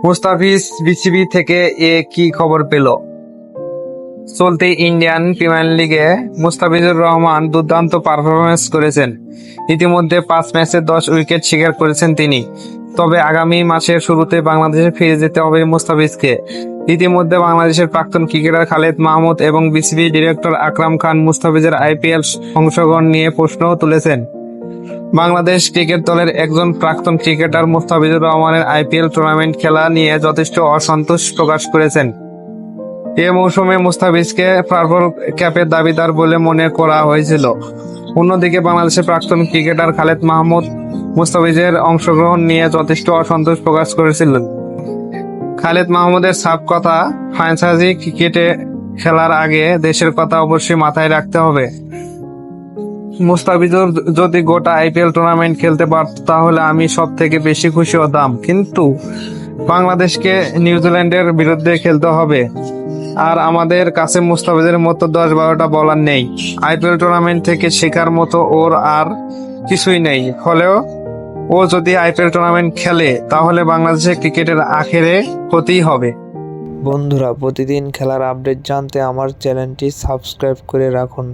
Mustafiz BCB থেকে কি খবর পেল? চলতি ইন্ডিয়ান প্রিমিয়ার লিগে মুস্তাফিজুর রহমান দুর্দান্ত পারফরমেন্স করেছেন। ইতিমধ্যে 5 ম্যাচে 10 উইকেট শিকার করেছেন তিনি। তবে আগামী মাসের শুরুতে বাংলাদেশে ফিরে যেতে হবে মুস্তাফিজকে। ইতিমধ্যে বাংলাদেশের প্রাক্তন ক্রিকেটার খালেদ মাহমুদ এবং বিসিবি ডিরেক্টর আকরাম খান মুস্তাফিজের আইপিএল অংশগ্রহণ নিয়ে প্রশ্নও তুলেছেন। বাংলাদেশ ক্রিকেট দলের একজন প্রাক্তন ক্রিকেটার মুস্তাফিজুর রহমানের আইপিএল টুর্নামেন্ট খেলা নিয়ে যথেষ্ট অসন্তোষ প্রকাশ করেছেন। এ মৌসুমে মুস্তাফিজকে পার্পল ক্যাপের দাবিদার বলে মনে করা হয়েছিল। অন্যদিকে বাংলাদেশের প্রাক্তন ক্রিকেটার খালেদ মাহমুদ মুস্তাফিজের অংশগ্রহণ নিয়ে যথেষ্ট অসন্তোষ প্রকাশ করেছিলেন। খালেদ মাহমুদের সাফ কথা, ফ্র্যাঞ্চাইজি ক্রিকেটে খেলার আগে দেশের কথা অবশ্যই মাথায় রাখতে হবে। মুস্তাফিজুর যদি গোটা আইপিএল টুর্নামেন্ট খেলতে পারত তাহলে আমি সব থেকে বেশি খুশি হতাম, কিন্তু বাংলাদেশকে নিউজিল্যান্ডের বিরুদ্ধে খেলতে হবে, আর আমাদের কাছে মুস্তাফিজের মতো 10-12টা বোলার নেই। আইপিএল টুর্নামেন্ট থেকে শেখার মতো ওর আর কিছুই নেই। ফলেও ও যদি আইপিএল টুর্নামেন্ট খেলে তাহলে বাংলাদেশের ক্রিকেটের আখেরে ক্ষতিই হবে। বন্ধুরা, প্রতিদিন খেলার আপডেট জানতে আমার চ্যানেলটি সাবস্ক্রাইব করে রাখুন।